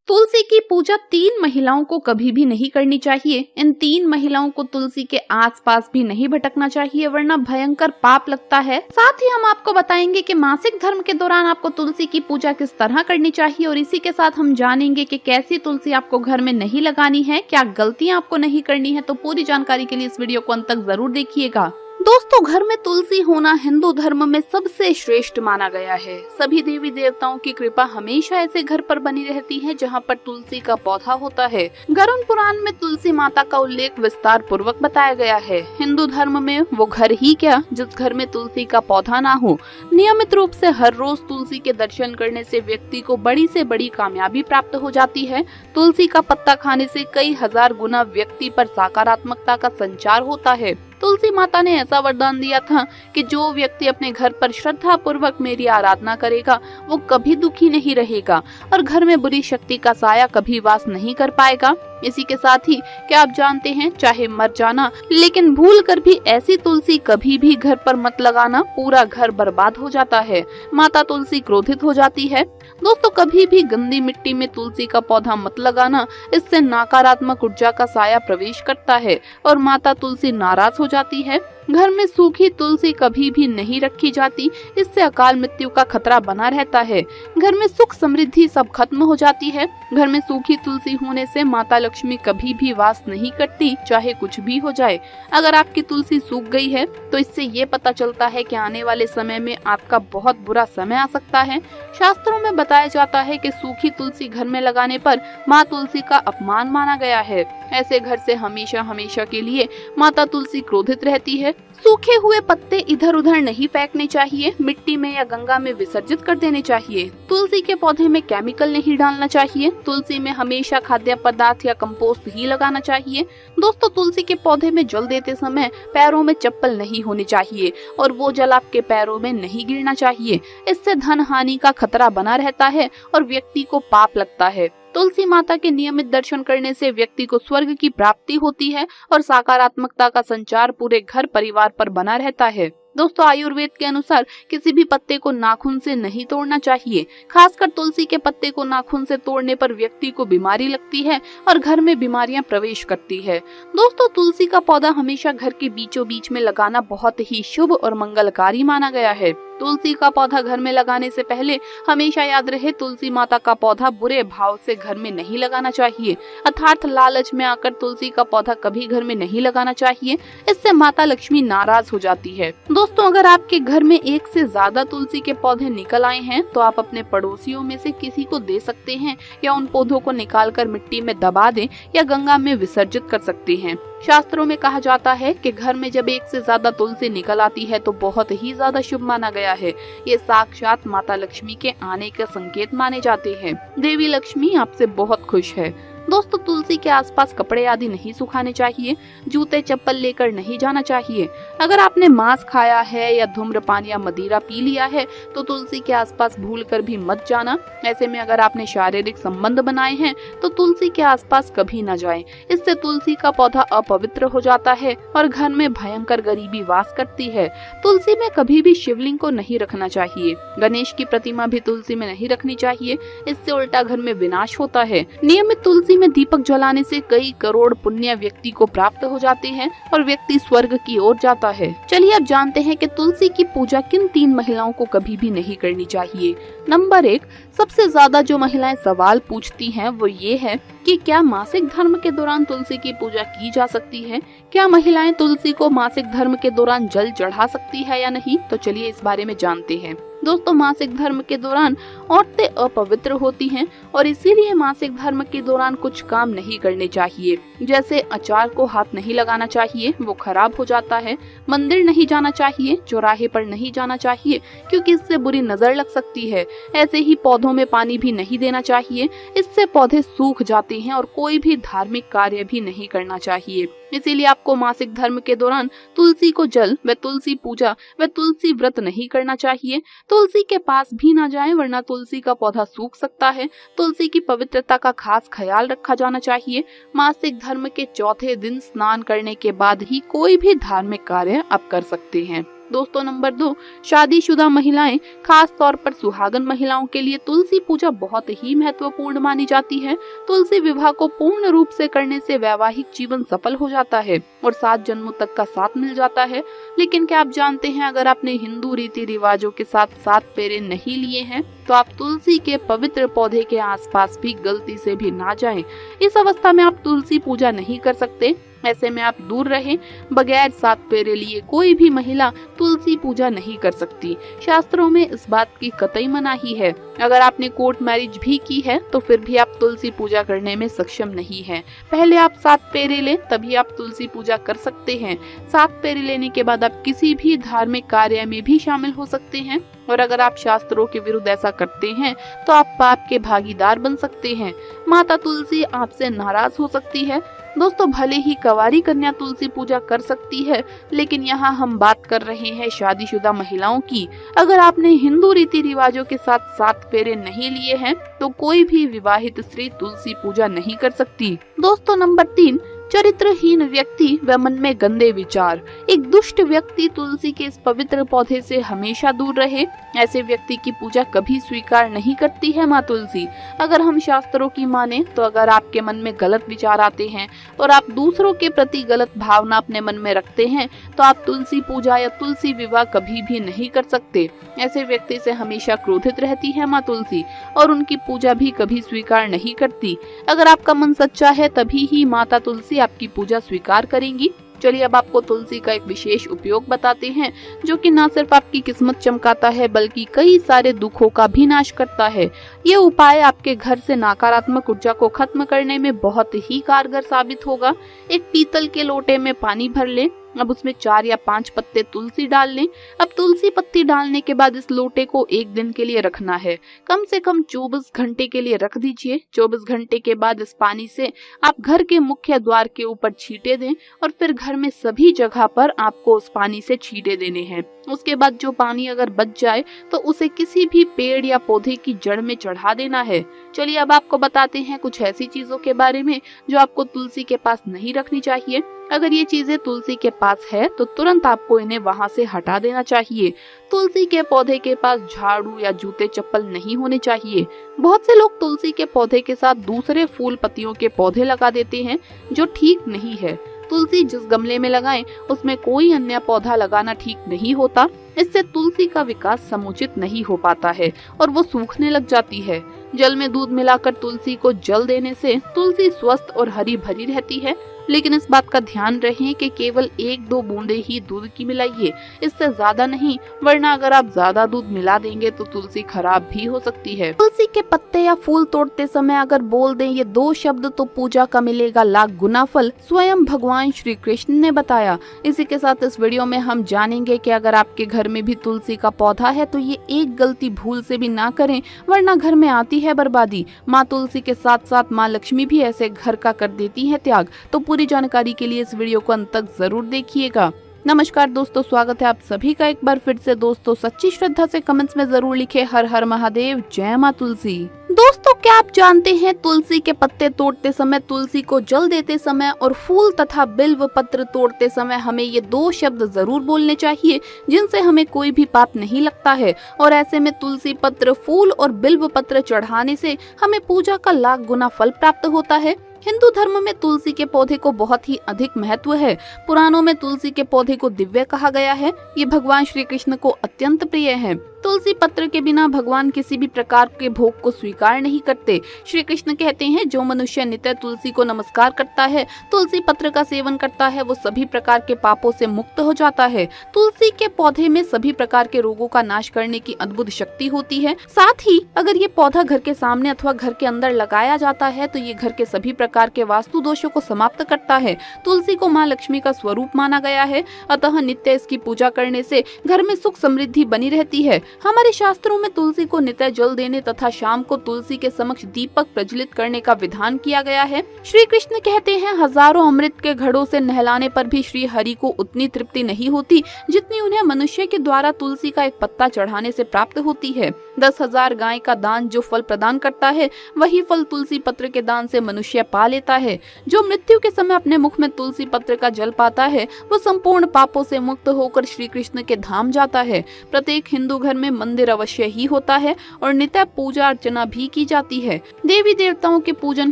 तुलसी की पूजा 3 महिलाओं को कभी भी नहीं करनी चाहिए। इन 3 महिलाओं को तुलसी के आसपास भी नहीं भटकना चाहिए, वरना भयंकर पाप लगता है। साथ ही हम आपको बताएंगे कि मासिक धर्म के दौरान आपको तुलसी की पूजा किस तरह करनी चाहिए, और इसी के साथ हम जानेंगे कि कैसी तुलसी आपको घर में नहीं लगानी है, क्या गलतियां आपको नहीं करनी है। तो पूरी जानकारी के लिए इस वीडियो को अंत तक जरूर देखिएगा। दोस्तों, घर में तुलसी होना हिंदू धर्म में सबसे श्रेष्ठ माना गया है। सभी देवी देवताओं की कृपा हमेशा ऐसे घर पर बनी रहती है जहां पर तुलसी का पौधा होता है। गरुड़ पुराण में तुलसी माता का उल्लेख विस्तार पूर्वक बताया गया है। हिंदू धर्म में वो घर ही क्या जिस घर में तुलसी का पौधा ना हो। नियमित रूप से हर रोज तुलसी के दर्शन करने से व्यक्ति को बड़ी से बड़ी कामयाबी प्राप्त हो जाती है। तुलसी का पत्ता खाने से कई हजार गुना व्यक्ति पर सकारात्मकता का संचार होता है। तुलसी माता ने ऐसा वरदान दिया था कि जो व्यक्ति अपने घर पर श्रद्धा पूर्वक मेरी आराधना करेगा वो कभी दुखी नहीं रहेगा और घर में बुरी शक्ति का साया कभी वास नहीं कर पाएगा। इसी के साथ ही क्या आप जानते हैं, चाहे मर जाना लेकिन भूल कर भी ऐसी तुलसी कभी भी घर पर मत लगाना, पूरा घर बर्बाद हो जाता है। माता तुलसी क्रोधित हो जाती है। दोस्तों, कभी भी गंदी मिट्टी में तुलसी का पौधा मत लगाना, इससे नकारात्मक ऊर्जा का साया प्रवेश करता है और माता तुलसी नाराज हो जाती है। घर में सूखी तुलसी कभी भी नहीं रखी जाती, इससे अकाल मृत्यु का खतरा बना रहता है। घर में सुख समृद्धि सब खत्म हो जाती है। घर में सूखी तुलसी होने से माता लक्ष्मी कभी भी वास नहीं करती, चाहे कुछ भी हो जाए। अगर आपकी तुलसी सूख गई है तो इससे ये पता चलता है कि आने वाले समय में आपका बहुत बुरा समय आ सकता है। शास्त्रों में बताया जाता है कि सूखी तुलसी घर में लगाने पर माँ तुलसी का अपमान माना गया है। ऐसे घर से हमेशा हमेशा के लिए माता तुलसी क्रोधित रहती है। सूखे हुए पत्ते इधर उधर नहीं फेंकने चाहिए, मिट्टी में या गंगा में विसर्जित कर देने चाहिए। तुलसी के पौधे में केमिकल नहीं डालना चाहिए। तुलसी में हमेशा खाद्य पदार्थ या कंपोस्ट ही लगाना चाहिए। दोस्तों, तुलसी के पौधे में जल देते समय पैरों में चप्पल नहीं होनी चाहिए और वो जल आपके पैरों में नहीं गिरना चाहिए। इससे धन हानि का खतरा बना रहता है और व्यक्ति को पाप लगता है। तुलसी माता के नियमित दर्शन करने से व्यक्ति को स्वर्ग की प्राप्ति होती है और सकारात्मकता का संचार पूरे घर परिवार पर बना रहता है। दोस्तों, आयुर्वेद के अनुसार किसी भी पत्ते को नाखून से नहीं तोड़ना चाहिए। खासकर तुलसी के पत्ते को नाखून से तोड़ने पर व्यक्ति को बीमारी लगती है और घर में बीमारियां प्रवेश करती है। दोस्तों, तुलसी का पौधा हमेशा घर के बीचों बीच में लगाना बहुत ही शुभ और मंगलकारी माना गया है। तुलसी का पौधा घर में लगाने से पहले हमेशा याद रहे, तुलसी माता का पौधा बुरे भाव से घर में नहीं लगाना चाहिए, अर्थात लालच में आकर तुलसी का पौधा कभी घर में नहीं लगाना चाहिए। इससे माता लक्ष्मी नाराज हो जाती है। दोस्तों, अगर आपके घर में एक से ज्यादा तुलसी के पौधे निकल आए हैं तो आप अपने पड़ोसियों में से किसी को दे सकते हैं या उन पौधों को निकालकर मिट्टी में दबा दें या गंगा में विसर्जित कर सकते हैं। शास्त्रों में कहा जाता है कि घर में जब एक से ज्यादा तुलसी निकल आती है तो बहुत ही ज्यादा शुभ माना गया है। ये साक्षात माता लक्ष्मी के आने का संकेत माने जाते हैं। देवी लक्ष्मी आपसे बहुत खुश है। दोस्तों, तुलसी के आसपास कपड़े आदि नहीं सुखाने चाहिए। जूते चप्पल लेकर नहीं जाना चाहिए। अगर आपने मांस खाया है या धूम्रपान या मदिरा पी लिया है तो तुलसी के आसपास भूलकर भी मत जाना। ऐसे में अगर आपने शारीरिक संबंध बनाए हैं तो तुलसी के आसपास कभी न जाएं। इससे तुलसी का पौधा अपवित्र हो जाता है और घर में भयंकर गरीबी वास करती है। तुलसी में कभी भी शिवलिंग को नहीं रखना चाहिए। गणेश की प्रतिमा भी तुलसी में नहीं रखनी चाहिए, इससे उल्टा घर में विनाश होता है। नियमित तुलसी में दीपक जलाने से कई करोड़ पुण्य व्यक्ति को प्राप्त हो जाते हैं और व्यक्ति स्वर्ग की ओर जाता है। चलिए अब जानते हैं कि तुलसी की पूजा किन 3 महिलाओं को कभी भी नहीं करनी चाहिए। नंबर 1, सबसे ज्यादा जो महिलाएं सवाल पूछती हैं वो ये है कि क्या मासिक धर्म के दौरान तुलसी की पूजा की जा सकती है? क्या महिलाएं तुलसी को मासिक धर्म के दौरान जल चढ़ा सकती है या नहीं? तो चलिए इस बारे में जानते हैं। दोस्तों, मासिक धर्म के दौरान औरतें अपवित्र होती हैं और इसीलिए मासिक धर्म के दौरान कुछ काम नहीं करने चाहिए। जैसे अचार को हाथ नहीं लगाना चाहिए, वो खराब हो जाता है। मंदिर नहीं जाना चाहिए, चौराहे पर नहीं जाना चाहिए क्योंकि इससे बुरी नजर लग सकती है। ऐसे ही पौधों में पानी भी नहीं देना चाहिए, इससे पौधे सूख जाते हैं और कोई भी धार्मिक कार्य भी नहीं करना चाहिए। इसीलिए आपको मासिक धर्म के दौरान तुलसी को जल व तुलसी पूजा व तुलसी व्रत नहीं करना चाहिए। तुलसी के पास भी ना जाएं वरना तुलसी का पौधा सूख सकता है। तुलसी की पवित्रता का खास ख्याल रखा जाना चाहिए। मासिक धर्म के चौथे दिन स्नान करने के बाद ही कोई भी धार्मिक कार्य आप कर सकते हैं। दोस्तों नंबर 2, शादीशुदा महिलाएं, खास तौर पर सुहागन महिलाओं के लिए तुलसी पूजा बहुत ही महत्वपूर्ण मानी जाती है। तुलसी विवाह को पूर्ण रूप से करने से वैवाहिक जीवन सफल हो जाता है और 7 जन्मों तक का साथ मिल जाता है। लेकिन क्या आप जानते हैं, अगर आपने हिंदू रीति रिवाजों के साथ 7 फेरे नहीं लिए हैं तो आप तुलसी के पवित्र पौधे के आसपास भी गलती से भी ना जाएं। इस अवस्था में आप तुलसी पूजा नहीं कर सकते। ऐसे में आप दूर रहें। बगैर 7 फेरे लिए कोई भी महिला तुलसी पूजा नहीं कर सकती। शास्त्रों में इस बात की कतई मनाही है। अगर आपने कोर्ट मैरिज भी की है तो फिर भी आप तुलसी पूजा करने में सक्षम नहीं हैं। पहले आप 7 फेरे लें, तभी आप तुलसी पूजा कर सकते हैं। 7 फेरे लेने के बाद आप किसी भी धार्मिक कार्य में भी शामिल हो सकते हैं और अगर आप शास्त्रों के विरुद्ध ऐसा करते हैं तो आप पाप के भागीदार बन सकते हैं। माता तुलसी आपसे नाराज हो सकती है। दोस्तों, भले ही कंवारी कन्या तुलसी पूजा कर सकती है, लेकिन यहाँ हम बात कर रहे हैं शादीशुदा महिलाओं की। अगर आपने हिंदू रीति रिवाजों के साथ 7 फेरे नहीं लिए हैं तो कोई भी विवाहित स्त्री तुलसी पूजा नहीं कर सकती। दोस्तों नंबर 3, चरित्रहीन व्यक्ति व मन में गंदे विचार। एक दुष्ट व्यक्ति तुलसी के इस पवित्र पौधे से हमेशा दूर रहे। ऐसे व्यक्ति की पूजा कभी स्वीकार नहीं करती है माँ तुलसी। अगर हम शास्त्रों की माने तो अगर आपके मन में गलत विचार आते हैं और आप दूसरों के प्रति गलत भावना अपने मन में रखते हैं तो आप तुलसी पूजा या तुलसी विवाह कभी भी नहीं कर सकते। ऐसे व्यक्ति से हमेशा क्रोधित रहती है माँ तुलसी और उनकी पूजा भी कभी स्वीकार नहीं करती। अगर आपका मन सच्चा है तभी ही माता तुलसी आपकी पूजा स्वीकार करेंगी। चलिए अब आपको तुलसी का एक विशेष उपयोग बताते हैं जो कि न सिर्फ आपकी किस्मत चमकाता है बल्कि कई सारे दुखों का भी नाश करता है। ये उपाय आपके घर से नकारात्मक ऊर्जा को खत्म करने में बहुत ही कारगर साबित होगा। एक पीतल के लोटे में पानी भर लें। अब उसमें 4 या 5 पत्ते तुलसी डाल लें। अब तुलसी पत्ती डालने के बाद इस लोटे को 1 दिन के लिए रखना है। कम से कम 24 घंटे के लिए रख दीजिए। 24 घंटे के बाद इस पानी से आप घर के मुख्य द्वार के ऊपर छींटे दें और फिर घर में सभी जगह पर आपको उस पानी से छींटे देने हैं। उसके बाद जो पानी अगर बच जाए तो उसे किसी भी पेड़ या पौधे की जड़ में चढ़ा देना है। चलिए अब आपको बताते हैं कुछ ऐसी चीजों के बारे में जो आपको तुलसी के पास नहीं रखनी चाहिए। अगर ये चीजें तुलसी के पास है तो तुरंत आपको इन्हें वहां से हटा देना चाहिए। तुलसी के पौधे के पास झाड़ू या जूते चप्पल नहीं होने चाहिए। बहुत से लोग तुलसी के पौधे के साथ दूसरे फूल पत्तियों के पौधे लगा देते हैं जो ठीक नहीं है। तुलसी जिस गमले में लगाएं उसमें कोई अन्य पौधा लगाना ठीक नहीं होता। इससे तुलसी का विकास समुचित नहीं हो पाता है और वो सूखने लग जाती है। जल में दूध मिलाकर तुलसी को जल देने से तुलसी स्वस्थ और हरी भरी रहती है, लेकिन इस बात का ध्यान रखें कि केवल 1-2 बूंदे ही दूध की मिलाइए, इससे ज्यादा नहीं, वरना अगर आप ज्यादा दूध मिला देंगे तो तुलसी खराब भी हो सकती है। तुलसी के पत्ते या फूल तोड़ते समय अगर बोल दें ये 2 शब्द तो पूजा का मिलेगा लाख गुना फल, स्वयं भगवान श्री कृष्ण ने बताया। इसी के साथ इस वीडियो में हम जानेंगे कि अगर आपके घर में भी तुलसी का पौधा है तो ये एक गलती भूल से भी ना करें, वरना घर में आती है बर्बादी। माँ तुलसी के साथ साथ माँ लक्ष्मी भी ऐसे घर का कर देती है त्याग। तो पूरी जानकारी के लिए इस वीडियो को अंत तक जरूर देखिएगा। नमस्कार दोस्तों, स्वागत है आप सभी का एक बार फिर से। दोस्तों सच्ची श्रद्धा से कमेंट्स में जरूर लिखे हर हर महादेव, जय माँ तुलसी। दोस्तों क्या आप जानते हैं तुलसी के पत्ते तोड़ते समय, तुलसी को जल देते समय और फूल तथा बिल्व पत्र तोड़ते समय हमें ये 2 शब्द जरूर बोलने चाहिए जिनसे हमें कोई भी पाप नहीं लगता है। और ऐसे में तुलसी पत्र, फूल और बिल्व पत्र चढ़ाने से हमें पूजा का लाख गुना फल प्राप्त होता है। हिंदू धर्म में तुलसी के पौधे को बहुत ही अधिक महत्व है। पुराणों में तुलसी के पौधे को दिव्य कहा गया है। ये भगवान श्री कृष्ण को अत्यंत प्रिय है। तुलसी पत्र के बिना भगवान किसी भी प्रकार के भोग को स्वीकार नहीं करते। श्री कृष्ण कहते हैं जो मनुष्य नित्य तुलसी को नमस्कार करता है, तुलसी पत्र का सेवन करता है, वो सभी प्रकार के पापों से मुक्त हो जाता है। तुलसी के पौधे में सभी प्रकार के रोगों का नाश करने की अद्भुत शक्ति होती है। साथ ही अगर ये पौधा घर के सामने अथवा घर के अंदर लगाया जाता है तो ये घर के सभी प्रकार के वास्तु दोषों को समाप्त करता है। तुलसी को माँ लक्ष्मी का स्वरूप माना गया है, अतः नित्य इसकी पूजा करने से घर में सुख समृद्धि बनी रहती है। हमारे शास्त्रों में तुलसी को नित्य जल देने तथा शाम को तुलसी के समक्ष दीपक प्रज्वलित करने का विधान किया गया है। श्री कृष्ण कहते हैं हजारों अमृत के घड़ों से नहलाने पर भी श्री हरि को उतनी तृप्ति नहीं होती जितनी उन्हें मनुष्य के द्वारा तुलसी का एक पत्ता चढ़ाने से प्राप्त होती है। 10,000 गाय का दान जो फल प्रदान करता है, वही फल तुलसी पत्र के दान से मनुष्य पा लेता है। जो मृत्यु के समय अपने मुख में तुलसी पत्र का जल पाता है, वो संपूर्ण पापों से मुक्त होकर श्री कृष्ण के धाम जाता है। प्रत्येक हिंदू घर में मंदिर अवश्य ही होता है और नित्य पूजा अर्चना भी की जाती है। देवी देवताओं के पूजन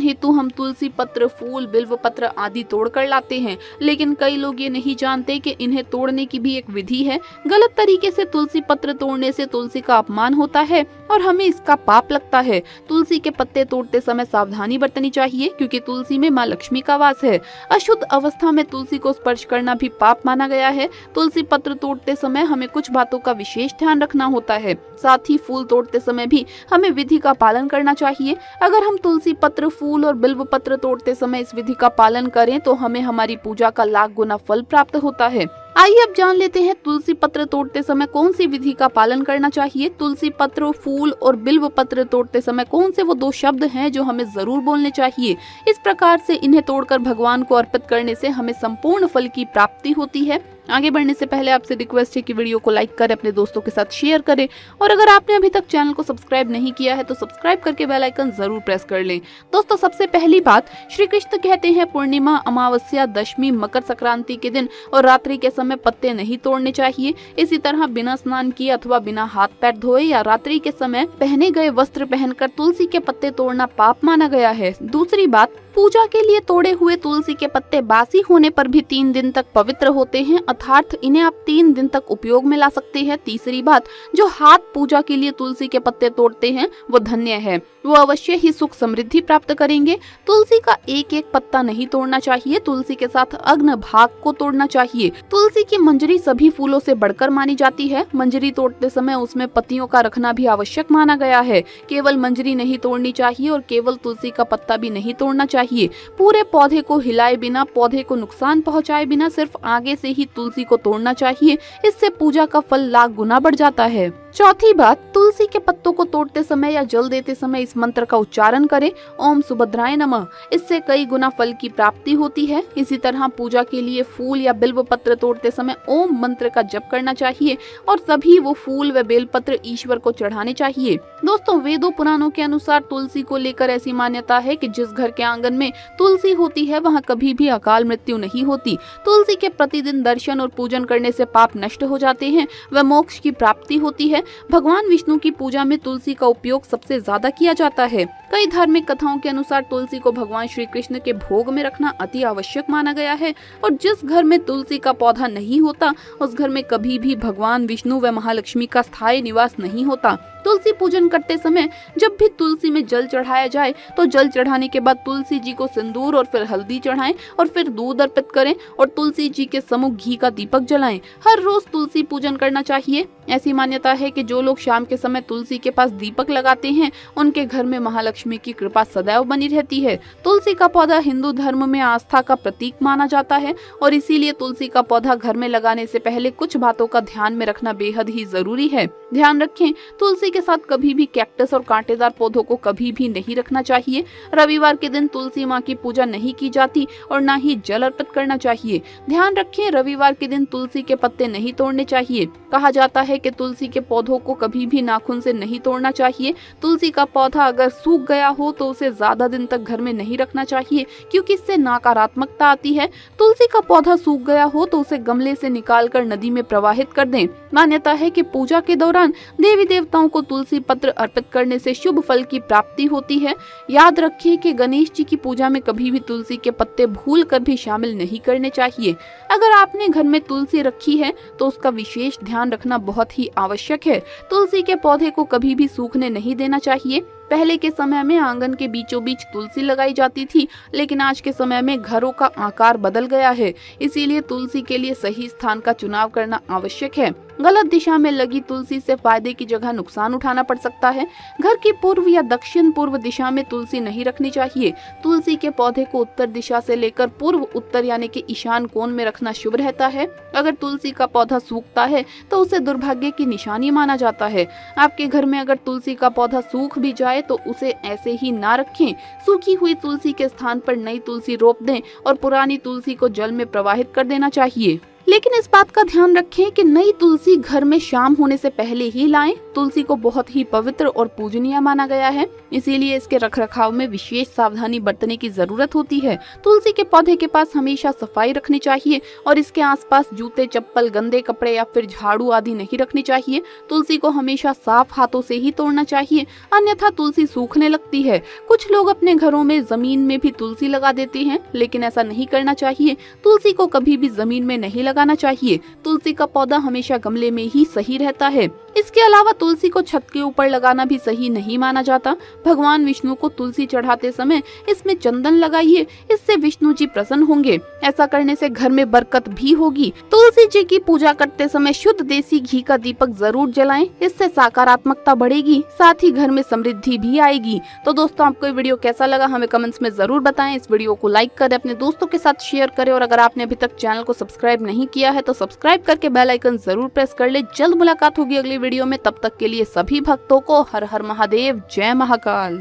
हेतु हम तुलसी पत्र, फूल, बिल्व पत्र आदि तोड़ कर लाते हैं, लेकिन कई लोग ये नहीं जानते कि इन्हें तोड़ने की भी एक विधि है। गलत तरीके से तुलसी पत्र तोड़ने से तुलसी का अपमान होता है और हमें इसका पाप लगता है। तुलसी के पत्ते तोड़ते समय सावधानी बरतनी चाहिए, क्योंकि तुलसी में माँ लक्ष्मी का वास है। अशुद्ध अवस्था में तुलसी को स्पर्श करना भी पाप माना गया है। तुलसी पत्र तोड़ते समय हमें कुछ बातों का विशेष ध्यान रखना होता है। साथ ही फूल तोड़ते समय भी हमें विधि का पालन करना चाहिए। अगर हम तुलसी पत्र, फूल और बिल्व पत्र तोड़ते समय इस विधि का पालन करें तो हमें हमारी पूजा का लाख गुना फल प्राप्त होता है। आइए अब जान लेते हैं तुलसी पत्र तोड़ते समय कौन सी विधि का पालन करना चाहिए। तुलसी पत्र, फूल और बिल्व पत्र तोड़ते समय कौन से वो 2 शब्द हैं जो हमें जरूर बोलने चाहिए। इस प्रकार से इन्हें तोड़कर भगवान को अर्पित करने से हमें संपूर्ण फल की प्राप्ति होती है। आगे बढ़ने से पहले आपसे रिक्वेस्ट है कि वीडियो को लाइक करें, अपने दोस्तों के साथ शेयर करें और अगर आपने अभी तक चैनल को सब्सक्राइब नहीं किया है तो सब्सक्राइब करके बेल आइकन जरूर प्रेस कर लें। दोस्तों, सबसे पहली बात, श्री कृष्ण कहते हैं पूर्णिमा, अमावस्या, दशमी, मकर संक्रांति के दिन और रात्रि के समय पत्ते नहीं तोड़ने चाहिए। इसी तरह बिना स्नान किए अथवा बिना हाथ पैर धोए या रात्रि के समय पहने गए वस्त्र पहनकर तुलसी के पत्ते तोड़ना पाप माना गया है। दूसरी बात, पूजा के लिए तोड़े हुए तुलसी के पत्ते बासी होने पर भी 3 दिन तक पवित्र होते हैं, अर्थात इन्हें आप 3 दिन तक उपयोग में ला सकते हैं। तीसरी बात, जो हाथ पूजा के लिए तुलसी के पत्ते तोड़ते हैं वो धन्य है, वो अवश्य ही सुख समृद्धि प्राप्त करेंगे। तुलसी का एक एक पत्ता नहीं तोड़ना चाहिए, तुलसी के साथ अग्न भाग को तोड़ना चाहिए। तुलसी की मंजरी सभी फूलों से बढ़कर मानी जाती है। मंजरी तोड़ते समय उसमें पत्तियों का रखना भी आवश्यक माना गया है। केवल मंजरी नहीं तोड़नी चाहिए और केवल तुलसी का पत्ता भी नहीं तोड़ना चाहिए। पूरे पौधे को हिलाए बिना, पौधे को नुकसान पहुंचाए बिना सिर्फ आगे से ही तुलसी को तोड़ना चाहिए। इससे पूजा का फल लाख गुना बढ़ जाता है। चौथी बात, तुलसी के पत्तों को तोड़ते समय या जल देते समय इस मंत्र का उच्चारण करें, ओम सुभद्राय नमः। इससे कई गुना फल की प्राप्ति होती है। इसी तरह पूजा के लिए फूल या बिल्व पत्र तोड़ते समय ओम मंत्र का जप करना चाहिए और तभी वो फूल व बेलपत्र ईश्वर को चढ़ाने चाहिए। दोस्तों, वेदों पुराणों के अनुसार तुलसी को लेकर ऐसी मान्यता है कि जिस घर के आंगन में तुलसी होती है वहाँ कभी भी अकाल मृत्यु नहीं होती। तुलसी के प्रतिदिन दर्शन और पूजन करने से पाप नष्ट हो जाते हैं व मोक्ष की प्राप्ति होती है। भगवान विष्णु की पूजा में तुलसी का उपयोग सबसे ज्यादा किया जाता है। कई धार्मिक कथाओं के अनुसार तुलसी को भगवान श्री कृष्ण के भोग में रखना अति आवश्यक माना गया है और जिस घर में तुलसी का पौधा नहीं होता उस घर में कभी भी भगवान विष्णु व महालक्ष्मी का स्थायी निवास नहीं होता। तुलसी पूजन करते समय जब भी तुलसी में जल चढ़ाया जाए तो जल चढ़ाने के बाद तुलसी जी को सिंदूर और फिर हल्दी चढ़ाएं और फिर दूध अर्पित करें और तुलसी जी के सम्मुख घी का दीपक जलाएं। हर रोज तुलसी पूजन करना चाहिए। ऐसी मान्यता है कि जो लोग शाम के समय तुलसी के पास दीपक लगाते हैं उनके घर में महालक्ष्मी की कृपा सदैव बनी रहती है। तुलसी का पौधा हिंदू धर्म में आस्था का प्रतीक माना जाता है और इसीलिए तुलसी का पौधा घर में लगाने से पहले कुछ बातों का ध्यान में रखना बेहद ही जरूरी है। ध्यान रखें, तुलसी के साथ कभी भी कैक्टस और कांटेदार पौधों को कभी भी नहीं रखना चाहिए। रविवार के दिन तुलसी माँ की पूजा नहीं की जाती और न ही जल अर्पित करना चाहिए। ध्यान रखें, रविवार के दिन तुलसी के पत्ते नहीं तोड़ने चाहिए। कहा जाता है कि तुलसी के पौधों को कभी भी नाखून से नहीं तोड़ना चाहिए। तुलसी का पौधा अगर सूख गया हो तो उसे ज्यादा दिन तक घर में नहीं रखना चाहिए, क्योंकि इससे नकारात्मकता आती है। तुलसी का पौधा सूख गया हो तो उसे गमले से निकालकर नदी में प्रवाहित कर दें। मान्यता है कि पूजा के दौरान देवी देवताओं को तुलसी पत्र अर्पित करने से शुभ फल की प्राप्ति होती है। याद रखिए कि गणेश जी की पूजा में कभी भी तुलसी के पत्ते भूल कर भी शामिल नहीं करने चाहिए। अगर आपने घर में तुलसी रखी है तो उसका विशेष ध्यान रखना बहुत ही आवश्यक है। तुलसी के पौधे को कभी भी सूखने नहीं देना चाहिए। पहले के समय में आंगन के बीचों बीच तुलसी लगाई जाती थी, लेकिन आज के समय में घरों का आकार बदल गया है। इसीलिए तुलसी के लिए सही स्थान का चुनाव करना आवश्यक है। गलत दिशा में लगी तुलसी से फायदे की जगह नुकसान उठाना पड़ सकता है। घर की पूर्व या दक्षिण पूर्व दिशा में तुलसी नहीं रखनी चाहिए। तुलसी के पौधे को उत्तर दिशा से लेकर पूर्व उत्तर यानी कि ईशान कोण में रखना शुभ रहता है। अगर तुलसी का पौधा सूखता है तो उसे दुर्भाग्य की निशानी माना जाता है। आपके घर में अगर तुलसी का पौधा सूख भी जाए तो उसे ऐसे ही ना रखें। सूखी हुई तुलसी के स्थान पर नई तुलसी रोप दें और पुरानी तुलसी को जल में प्रवाहित कर देना चाहिए। लेकिन इस बात का ध्यान रखें कि नई तुलसी घर में शाम होने से पहले ही लाएं। तुलसी को बहुत ही पवित्र और पूजनीय माना गया है, इसीलिए इसके रखरखाव में विशेष सावधानी बरतने की जरूरत होती है। तुलसी के पौधे के पास हमेशा सफाई रखनी चाहिए और इसके आसपास जूते, चप्पल, गंदे कपड़े या फिर झाड़ू आदि नहीं रखनी चाहिए। तुलसी को हमेशा साफ हाथों से ही तोड़ना चाहिए, अन्यथा तुलसी सूखने लगती है। कुछ लोग अपने घरों में जमीन में भी तुलसी लगा देते हैं, लेकिन ऐसा नहीं करना चाहिए। तुलसी को कभी भी जमीन में नहीं लगाना चाहिए। तुलसी का पौधा हमेशा गमले में ही सही रहता है। इसके अलावा तुलसी को छत के ऊपर लगाना भी सही नहीं माना जाता। भगवान विष्णु को तुलसी चढ़ाते समय इसमें चंदन लगाइए, इससे विष्णु जी प्रसन्न होंगे। ऐसा करने से घर में बरकत भी होगी। तुलसी जी की पूजा करते समय शुद्ध देसी घी का दीपक जरूर जलाएं, इससे सकारात्मकता बढ़ेगी, साथ ही घर में समृद्धि भी आएगी। तो दोस्तों, आपको ये वीडियो कैसा लगा हमें कमेंट्स में जरूर बताएं। इस वीडियो को लाइक करें, अपने दोस्तों के साथ शेयर करें और अगर आपने अभी तक चैनल को सब्सक्राइब नहीं किया है तो सब्सक्राइब करके बेल आइकन जरूर प्रेस कर ले। जल्द मुलाकात होगी अगली वीडियो में, तब तक के लिए सभी भक्तों को हर हर महादेव, जय महाकाल।